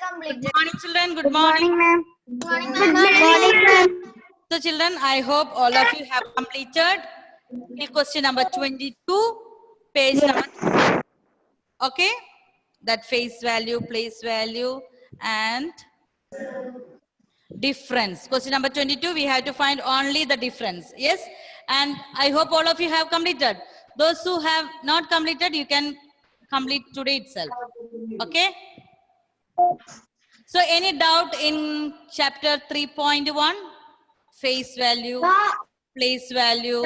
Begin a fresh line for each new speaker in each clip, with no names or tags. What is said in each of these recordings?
Completed.
Good morning, children. Good
Good
morning.
morning, ma'am.
Morning,
Good
ma'am.
morning, ma'am.
So, children, I hope all of you have completed till question number 22, page number 2. Okay? That face value, place value, and difference. Question number 22, we have to find only the difference. Yes? And I hope all of you have completed. Those who have not completed, you can complete today itself. Okay? So, any doubt in chapter 3.1? Face value, place value,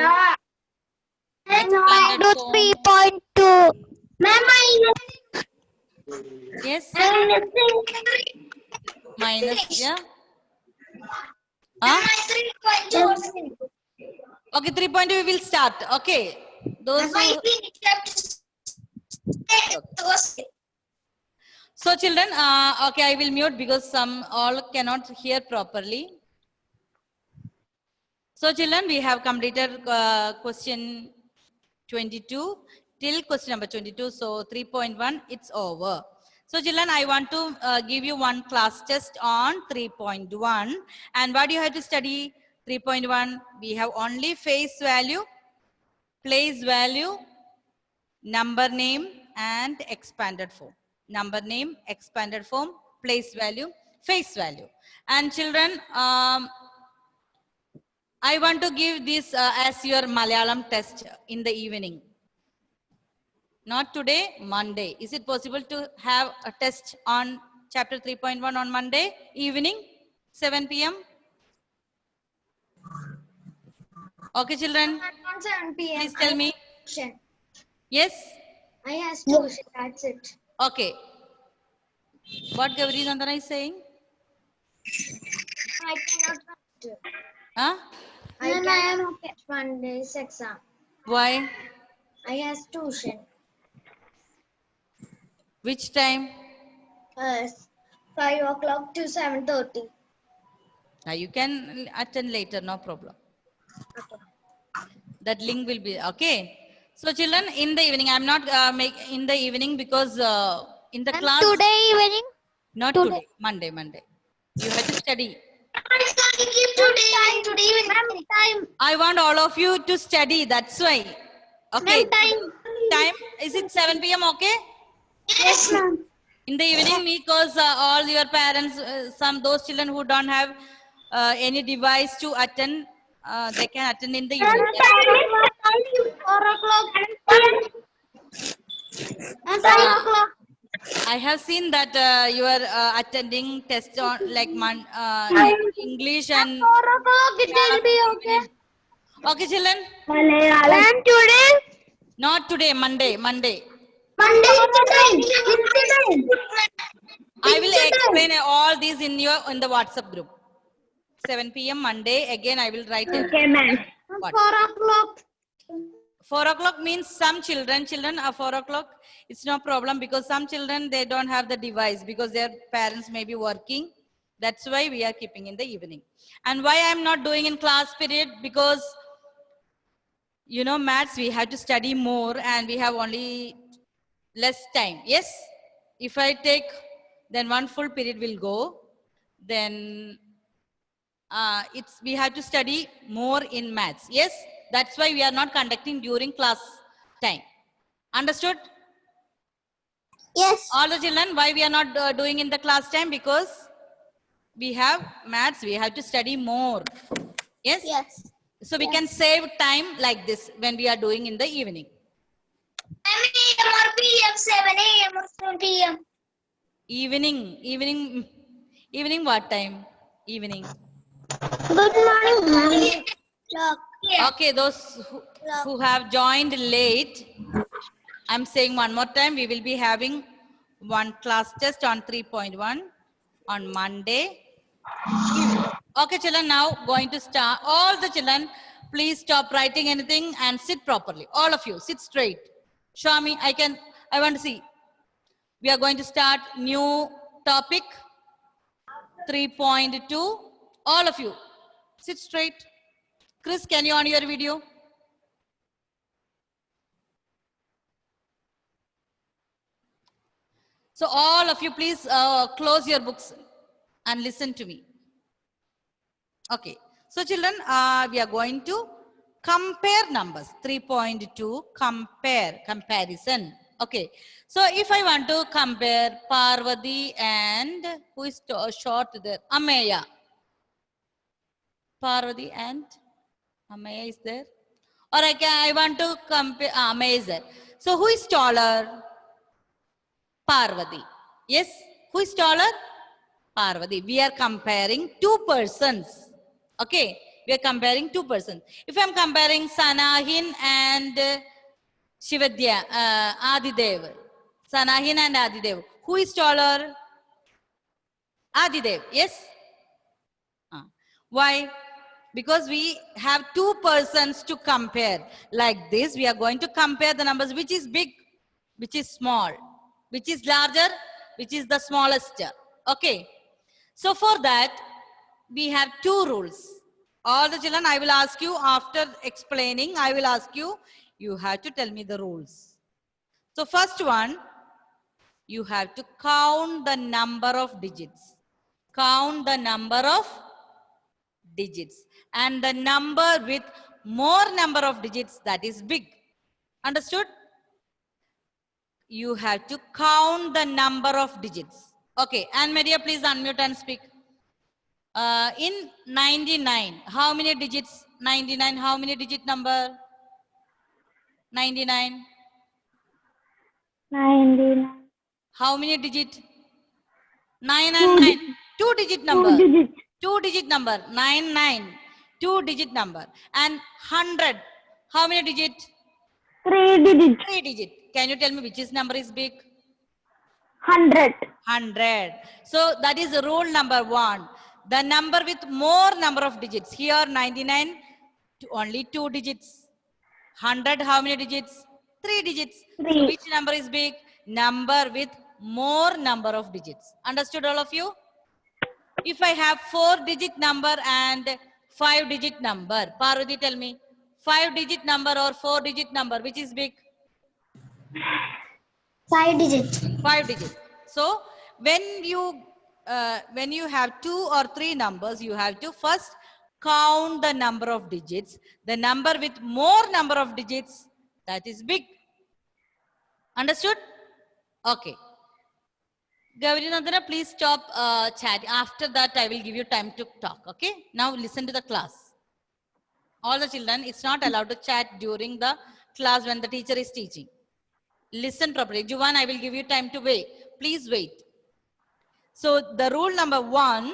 expanded form.
3.2.
Ma'am,
Yes?
I'm
Minus, yeah? Huh?
3.2.
Okay, 3.2 we will start. Okay. Those who... So children, okay, I will mute because some all cannot hear properly. So children, we have completed question 22 till question number 22. So 3.1, it's over. So children, I want to give you one class test on 3.1. And what you have to study? 3.1, we have only face value, place value, number name, and expanded form. Number name, expanded form, place value, face value. And children, I want to give this as your Malayalam test in the evening. Not today, Monday. Is it possible to have a test on chapter 3.1 on Monday evening, 7 p.m.? Okay, children,
On 7 p.m.
please tell me.
Tuition.
Yes?
I has tuition. That's it.
Okay. What Gauri Nandana is saying?
I cannot do.
Huh?
I cannot get Monday's exam.
Why?
I has tuition.
Which time?
5 o'clock to 7:30.
You can attend later, no problem.
Okay.
That link will be okay. So children, in the evening, I'm not in the evening because in the class.
Today evening?
Not today. Monday. You have to study.
Today evening. Time.
I want all of you to study. That's why. Okay. Time is it 7 p.m. Okay?
Yes, ma'am.
In the evening, because all your parents, those children who don't have any device to attend, they can attend in the evening.
4 o'clock. And 5 o'clock.
I have seen that you are attending tests on like English and
4 o'clock it will be okay.
okay, children.
Ma'am, today?
Not today, Monday.
Monday is the time.
I will explain all these in the WhatsApp group. 7 p.m. Monday. Again, I will write it.
Okay, ma'am.
4 o'clock.
4 o'clock means some children are 4 o'clock. It's no problem because some children, they don't have the device because their parents may be working. That's why we are keeping in the evening. And why I'm not doing in class period? Because, you know, maths, we have to study more and we have only less time. Yes? If I take, then one full period will go. Then we have to study more in maths. Yes? That's why we are not conducting during class time. Understood?
Yes.
All the children, why we are not doing in the class time? Because we have maths, we have to study more. Yes?
Yes.
So we can save time like this when we are doing in the evening.
AM or PM, 7 AM or 7 PM.
Evening what time? Evening.
Good morning.
Okay, those who have joined late, I'm saying one more time, we will be having one class test on 3.1 on Monday. Okay, children, now going to start. All the children, please stop writing anything and sit properly. All of you, sit straight. Show me, I want to see. We are going to start new topic, 3.2. All of you, sit straight. Chris, can you on your video? So all of you, please close your books and listen to me. Okay. So children, we are going to compare numbers. 3.2, comparison. Okay. So if I want to compare Parvati and who is short there? Ameya. Parvati and Ameya is there? Or I want to compare, Ameya is there. So who is taller? Parvati. Yes, who is taller? Parvati. We are comparing two persons. Okay, we are comparing two persons. If I am comparing Sanahin and Shivadya, Adidev. Sanahin and Adidev. Who is taller? Adidev. Yes? Why? Because we have two persons to compare. Like this, we are going to compare the numbers, which is big, which is small, which is larger, which is the smallest. Okay. So for that, we have two rules. All the children, I will ask you after explaining, I will ask you, you have to tell me the rules. So first one, you have to count the number of digits. Count the number of digits. And the number with more number of digits, that is big. Understood? You have to count the number of digits. Okay, and Maria, please unmute and speak. In 99, how many digits? 99, how many digit number? 99.
99.
How many digit? 9 and 9. Two digit number.
2 digits.
Two digit number. 9, 9. Two digit number. And 100. How many digit?
3 digits.
3 digit. Can you tell me which is number is big?
100.
100. So that is rule number 1. The number with more number of digits. Here 99, only 2 digits. 100, how many digits? 3 digits. So
3.
which number is big? Number with more number of digits. Understood all of you? If I have 4 digit number and 5 digit number, Parvati, tell me, 5 digit number or 4 digit number, which is big?
5 digits.
5 digits. So when you have 2 or 3 numbers, you have to first count the number of digits. The number with more number of digits, that is big. Understood? Okay. Gauri Nandana, please stop chatting. After that, I will give you time to talk. Okay? Now listen to the class. All the children, it's not allowed to chat during the class when the teacher is teaching. Listen properly. Juvan, I will give you time to wait. Please wait. So the rule number 1,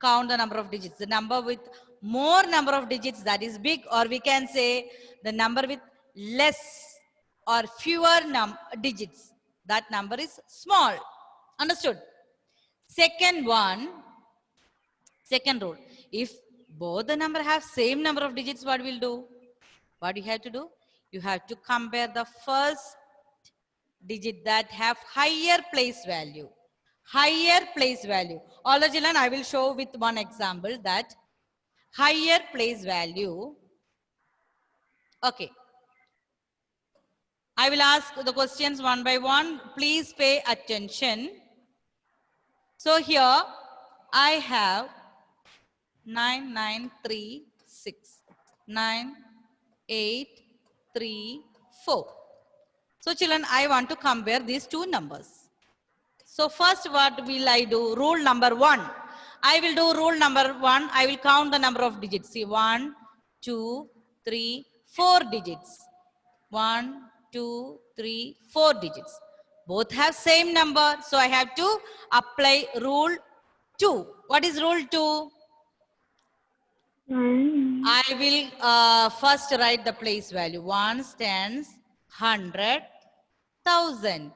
count the number of digits. The number with more number of digits, that is big, or we can say the number with less or fewer digits, that number is small. Understood? Second rule, if both the number have same number of digits, what we'll do? What you have to do? You have to compare the first digit that have higher place value. Higher place value. All the children, I will show with one example that higher place value. Okay. I will ask the questions one by one. Please pay attention. So here I have 9936 9834. So children, I want to compare these two numbers. So first, what will I do? Rule number 1. I will do rule number 1. I will count the number of digits. See, 1, 2, 3, 4 digits. 1, 2, 3, 4 digits. Both have same number. So I have to apply rule 2. What is rule 2? I will first write the place value. 1 stands 100,000.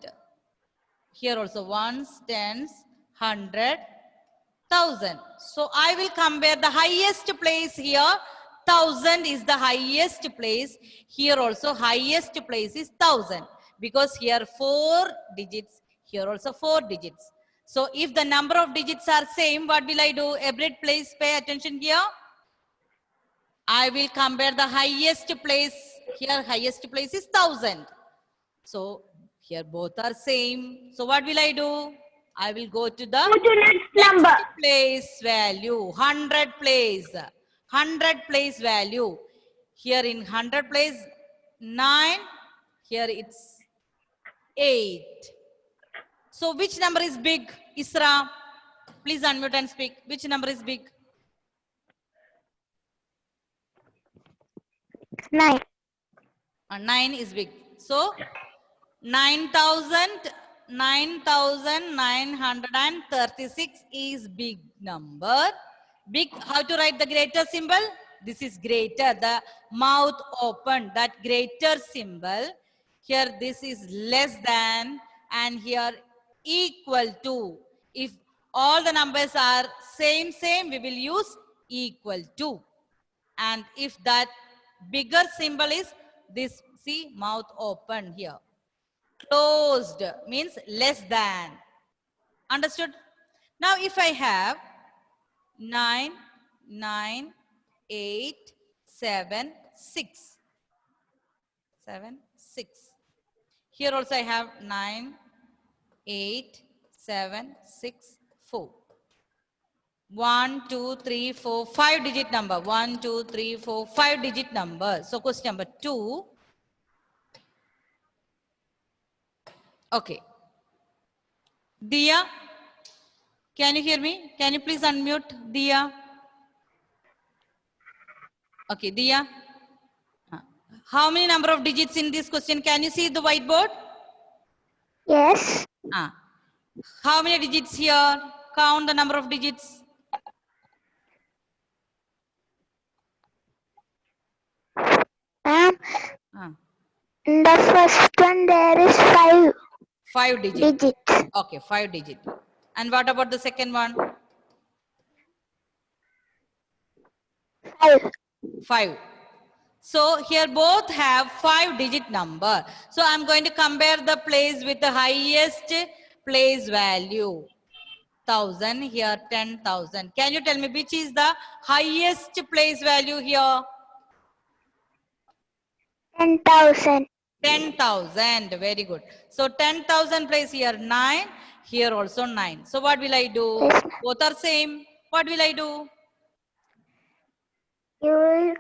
Here also 1 stands 100,000. So I will compare the highest place here. 1000 is the highest place. Here also highest place is 1000. Because here 4 digits. Here also 4 digits. So if the number of digits are same, what will I do? Every place, pay attention here. I will compare the highest place. Here highest place is 1000. So Here both are same. So what will I do? I will go to the
Go to next number.
place value, 100 place. 100 place value. Here in 100 place, 9. Here it's 8. So which number is big? Isra, please unmute and speak. Which number is big?
9.
9 is big. So 9,936 is big number. Big, how to write the greater symbol? This is greater, the mouth open, that greater symbol. Here this is less than and here equal to. If all the numbers are same, we will use equal to. And if that bigger symbol is this, see, mouth open here. Closed means less than. Understood? Now if I have 9, 9, 8, 7, 6. 7, 6. Here also I have 9, 8, 7, 6, 4. 1, 2, 3, 4, 5 digit number. 1, 2, 3, 4, 5 digit number. So question number 2. Okay. Dia, can you hear me? Can you please unmute Dia? Okay, Dia. How many number of digits in this question? Can you see the whiteboard?
Yes.
How many digits here? Count the number of digits.
In the first one there is 5
5 digits.
digits.
Okay, 5 digits. And what about the second one?
5.
5. So here both have 5 digit number. So I'm going to compare the place with the highest place value. 1000, here 10,000. Can you tell me which is the highest place value here?
10,000.
10,000. Very good. So 10,000 place here 9. Here also 9. So what will I do?
Yes.
Both are same. What will I do?
You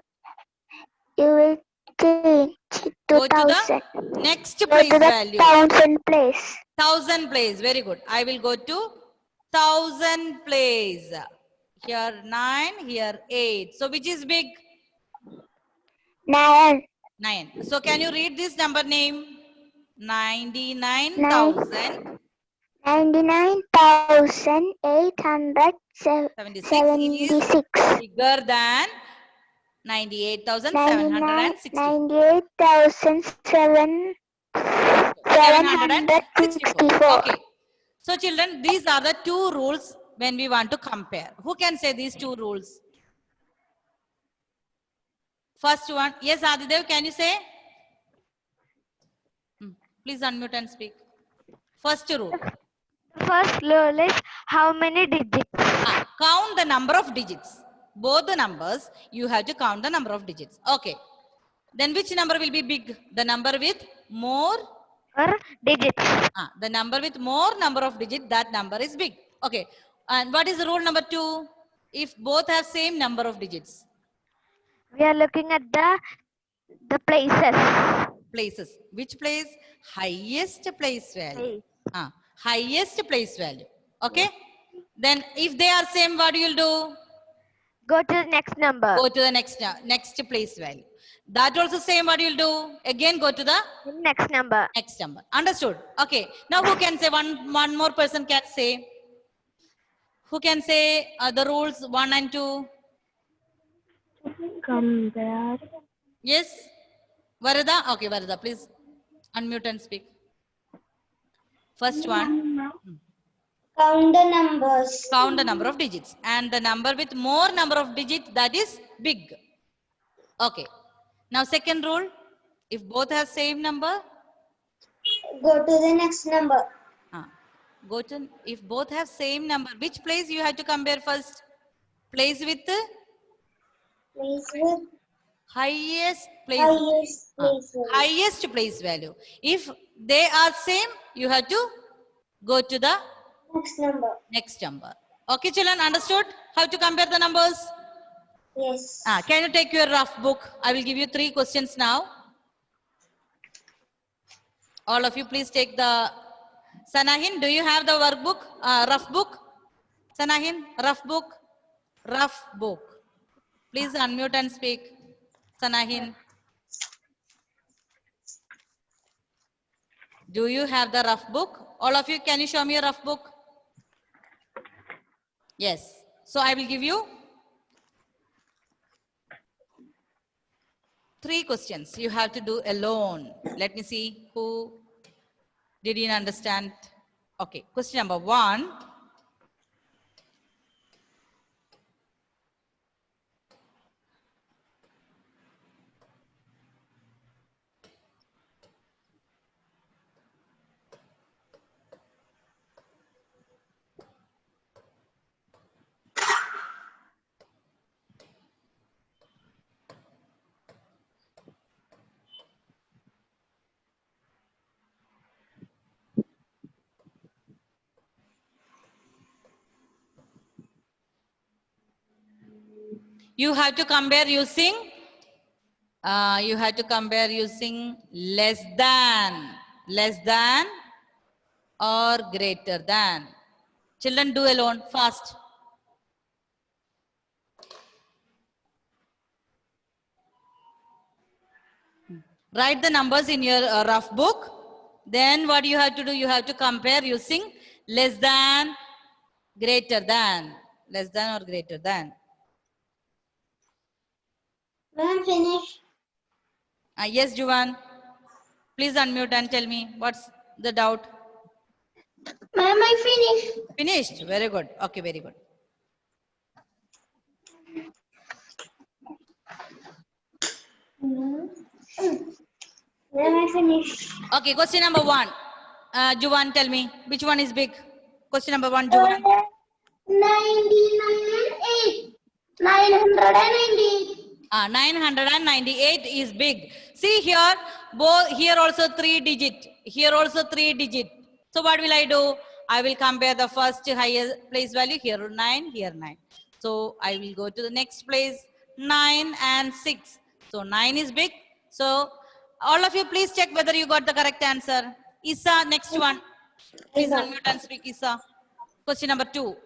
will change to
Go to
1,000.
the next
Go
place
to the
value.
1,000 place.
1,000 place. Very good. I will go to 1,000 place. Here 9. Here 8. So which is big?
9.
9. So can you read this number name? 99,000.
99,876.
Bigger than 98,764.
98,764.
Okay. So children, these are the 2 rules when we want to compare. Who can say these 2 rules? First one. Yes, Adidev, can you say? Please unmute and speak. First rule.
First rule is how many digits?
Count the number of digits. Both the numbers, you have to count the number of digits. Okay. Then which number will be big? The number with more
digits.
The number with more number of digits, that number is big. Okay. And what is the rule number 2? If both have same number of digits.
We are looking at the places.
Places. Which place? Highest place value. Highest place value. Okay. Then if they are same, what you will do?
Go to the next number.
Go to the next place value. That also same, what you will do? Again go to the
next number.
Next number. Understood? Okay. Now who can say? One more person can say. Who can say the rules 1 and 2?
Compare.
Yes? Varada? Okay, Varada, please unmute and speak. First one.
Count the numbers.
Count the number of digits. And the number with more number of digits, that is big. Okay. Now second rule. If both have same number.
Go to the next number.
If both have same number, which place you have to compare first? Place with?
Place with
Highest place.
Highest place value.
Highest place value. If they are same, you have to go to the
Next number.
next number. Okay, children, understood how to compare the numbers?
Yes.
Can you take your rough book? I will give you 3 questions now. All of you, please take the Sanahin. Do you have the workbook? Rough book? Sanahin, rough book? Rough book. Please unmute and speak. Sanahin. Do you have the rough book? All of you, can you show me a rough book? Yes. So I will give you 3 questions. You have to do alone. Let me see who didn't understand. Okay. Question number 1. You have to compare using less than or greater than. Children, do alone fast. Write the numbers in your rough book. Then what you have to do, you have to compare using less than, greater than, less than or greater than.
Ma'am, finish.
Yes, Juvan. Please unmute and tell me what's the doubt.
Ma'am, I finished.
Finished. Very good. Okay, very good.
Ma'am, I finished.
Okay, question number 1. Juvan, tell me which one is big. Question number 1, Juvan.
998. 998.
998 is big. See here, here also 3 digit. Here also 3 digit. So what will I do? I will compare the first highest place value. Here 9, here 9. So I will go to the next place, 9 and 6. So 9 is big. So all of you please check whether you got the correct answer. Isa, next one. Please unmute and speak, Isa. Question number 2.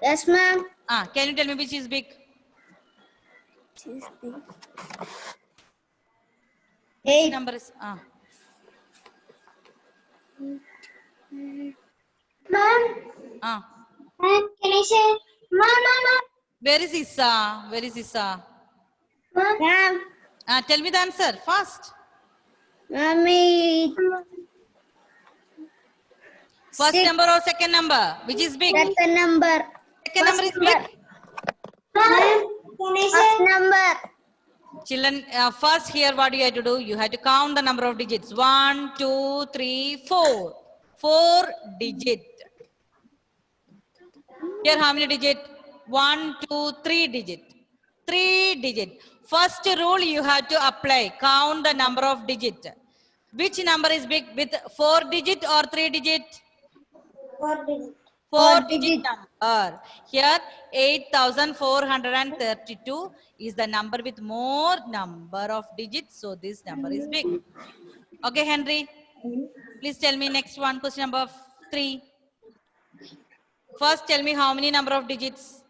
Yes, ma'am.
Can you tell me which is big? Which number is?
Ma'am.
Ma'am,
Can I say? Ma'am.
where is Isa? Where is Isa?
Ma'am.
Tell me the answer fast.
Mommy.
First number or second number? Which is big?
Second number.
Second number is big.
Ma'am. Can I say? First number.
Children, first here what you have to do? You have to count the number of digits. 1, 2, 3, 4. 4 digit. Here how many digit? 1, 2, 3 digit. 3 digit. First rule you have to apply. Count the number of digit. Which number is big with 4 digit or 3 digit?
4 digit.
4 digit number. Here 8432 is the number with more number of digits. So this number is big. Okay, Henry. Please tell me next one. Question number 3. First tell me how many number of digits?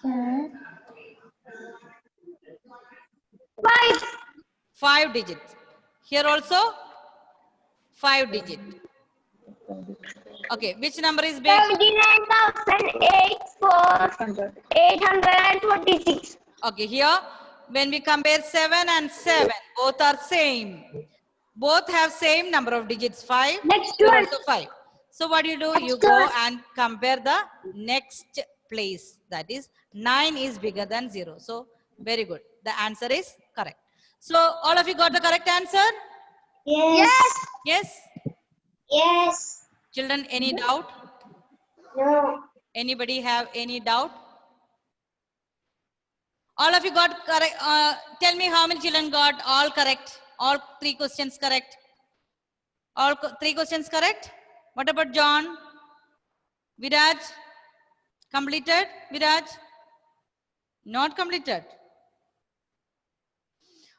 5.
5 digits. Here also 5 digit. Okay, which number is big?
79,826.
Okay, here when we compare 7 and 7, both are same. Both have same number of digits, 5.
Next
Here
one.
also 5. So what you do? You go and compare the next place. That is 9 is bigger than 0. So very good. The answer is correct. So all of you got the correct answer?
Yes.
Yes?
Yes.
Children, any doubt?
No.
Anybody have any doubt? All of you got correct. Tell me how many children got all correct. All 3 questions correct. All 3 questions correct. What about John? Viraj? Completed? Viraj? Not completed.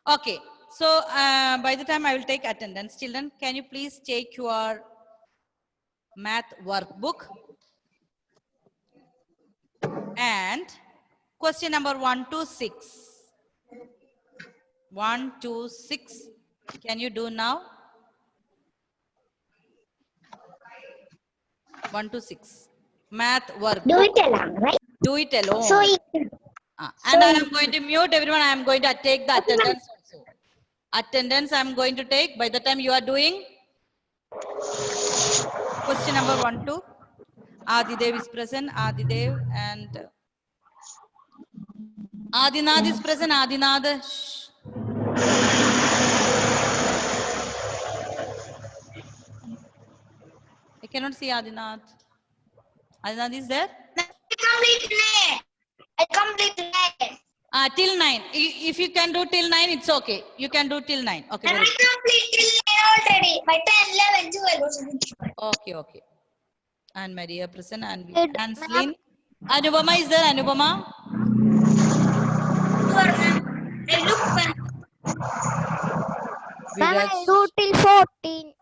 Okay. So by the time I will take attendance, children, can you please take your math workbook and question number 1 to 6. 1 to 6. Can you do now? 1 to 6. Math work.
Do it alone, right?
Do it alone.
So easy.
And I am going to mute everyone. I am going to take the attendance also. Attendance I am going to take by the time you are doing. Question number 1 to. Adidev is present. Adidev and Adinath is present. Adinath. Shh. I cannot see Adinath. Adinath is there?
I completed it.
Till 9. If you can do till 9, it's okay. You can do till 9. Okay.
And I
Very good.
completed already. By 10, 11, 12.
Okay, okay. And Maria present and Hanslin. Anubama is there? Anubama?
Ma'am, I
Viraj.
do till 14.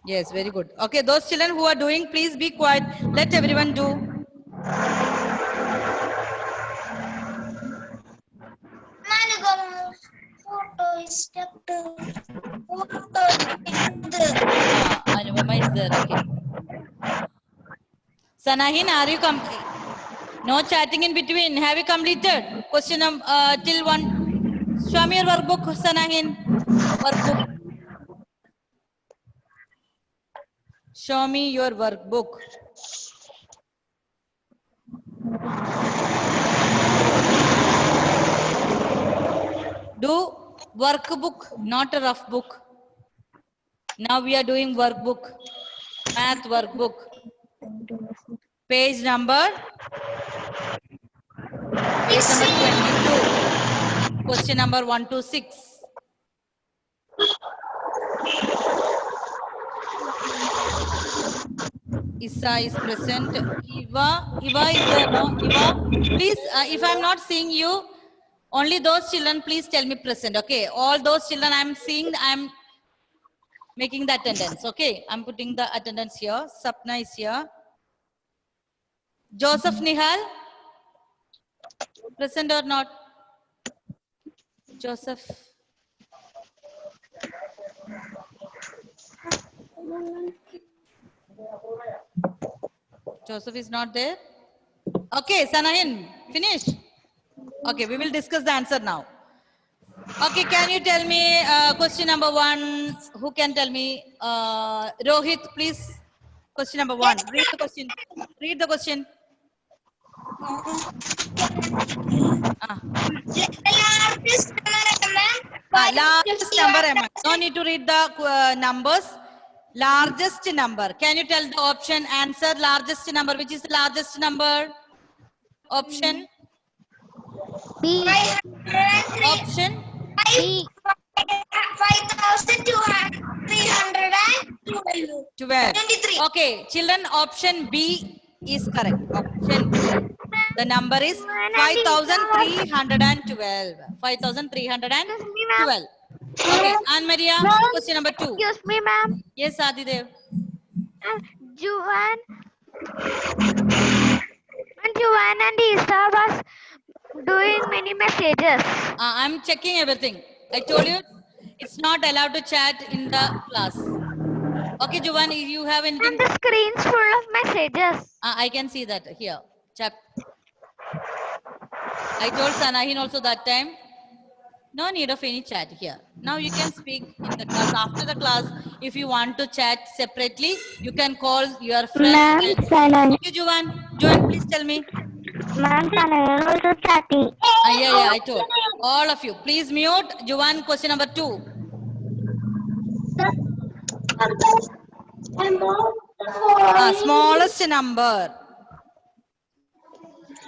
Yes, very good. Okay, those children who are doing, please be quiet. Let everyone do.
Photo is stuck to
Anubama is there. Okay. Sanahin, are you complete? No chatting in between. Have you completed? Question till 1. Show me your workbook, Sanahin. Workbook. Show me your workbook. Do workbook, not a rough book. Now we are doing workbook, math workbook. Page number 22. Question number 1 to 6. Isa is present. Eva is there, no? Eva, please, if I'm not seeing you, only those children, please tell me present, okay? All those children I'm seeing, I'm making the attendance, okay? I'm putting the attendance here. Sapna is here. Joseph Nihal, present or not? Joseph. Joseph is not there. Okay, Sanahin, finish. Okay, we will discuss the answer now. Okay, can you tell me question number 1? Who can tell me? Rohit, please. Question number 1. Read the question. Read the question. Largest number, Emma. No need to read the numbers. Largest number. Can you tell the option answer? Largest number. Which is the largest number? Option.
B.
Option.
B.
5,312.
12.
23.
Okay, children, option B is correct. Option B. The number is 5,312. 5,312. Okay, Anne Maria, question number 2.
Excuse me, ma'am.
Yes, Adidev.
Juan and Isa was doing many messages.
I'm checking everything. I told you it's not allowed to chat in the class. Okay, Juvan, if you have anything.
And the screen's full of messages.
I can see that here. I told Sanahin also that time. No need of any chat here. Now you can speak in the class. After the class, if you want to chat separately, you can call your friend.
Ma'am, Sanahin.
Okay, Juvan. Juvan, please tell me.
Ma'am, Sanahin also chatting.
Yeah, I told. All of you, please mute. Juvan, question number 2. Smallest number.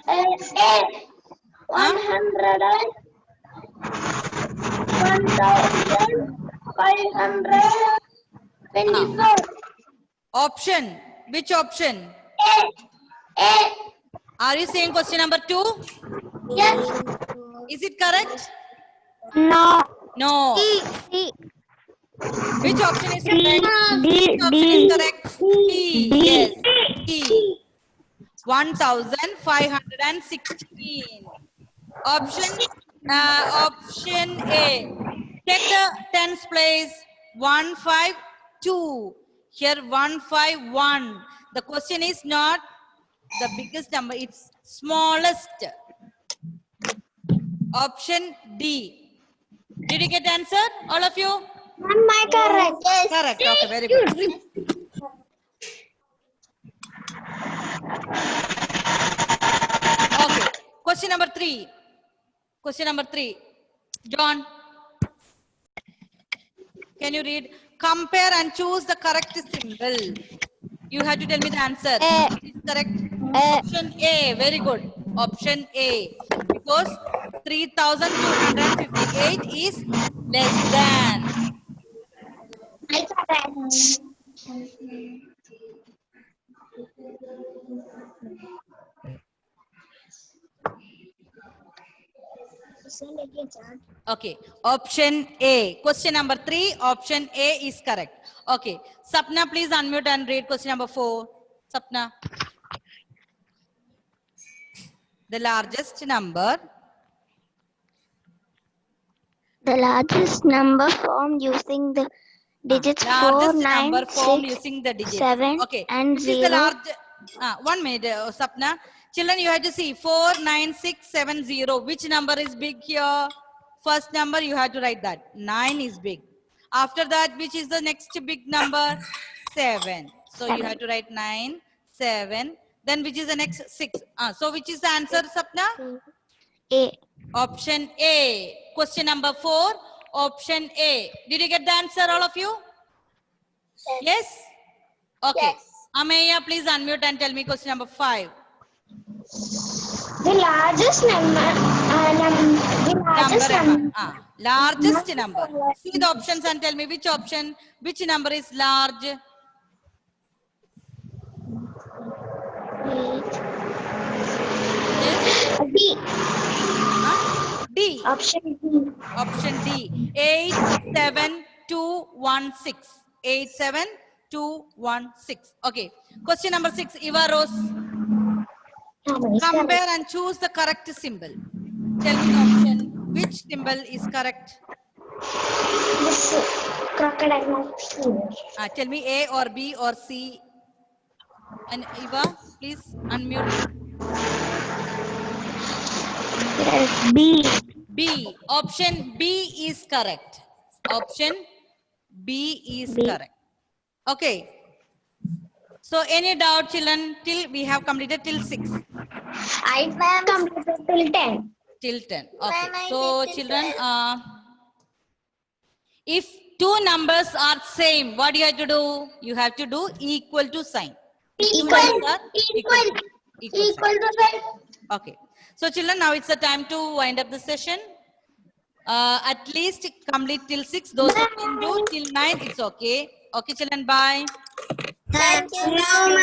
One hundred and 1,524.
Option. Which option?
A.
Are you saying question number 2?
Yes.
Is it correct?
No.
No.
C.
Which option is correct?
D.
Which option is correct? B.
D.
Yes. D. 1,516. Option A. Take the tens place. 152. Here 151. The question is not the biggest number. It's smallest. Option D. Did you get the answer, all of you?
Am I correct? Yes.
Correct. Okay, very good. Okay. Question number 3. Question number 3. John, can you read? Compare and choose the correct symbol. You have to tell me the answer.
A.
Which is correct?
A.
Option A. Very good. Option A. Because 3,258 is less than.
I correct.
Okay. Option A. Question number 3. Option A is correct. Okay. Sapna, please unmute and read question number 4. Sapna. The largest number.
The largest number formed using the digits 4,
Largest
9,
number formed
6,
using the digits.
7,
Okay.
and
Which is the
0.
large? 1 minute, Sapna. Children, you have to see 4, 9, 6, 7, 0. Which number is big here? First number, you have to write that. 9 is big. After that, which is the next big number? 7. So you have to write 9, 7. Then which is the next? 6. So which is the answer, Sapna?
A.
Option A. Question number 4. Option A. Did you get the answer, all of you? Yes? Okay.
Yes.
Ameya, please unmute and tell me question number 5.
The largest number.
Largest number. See the options and tell me which option, which number is large. Yes?
D.
D.
Option D.
Option D. 87216. 87216. Okay. Question number 6. Eva Rose. Compare and choose the correct symbol. Tell me the option. Which symbol is correct?
This crocodile mouth.
Tell me A or B or C. And Eva, please unmute.
Yes, B.
B. Option B is correct. Option B is
B.
correct. Okay. So any doubt, children, till we have completed till 6.
I completed till 10.
Till 10. Okay. So children, if two numbers are same, what do you have to do? You have to do equal to sign. Two numbers are equal
Equal
sign.
to 10.
Okay. So children, now it's the time to wind up the session. At least complete till 6. Those who can do till 9, it's okay. Okay, children, bye.
Thank you, ma'am.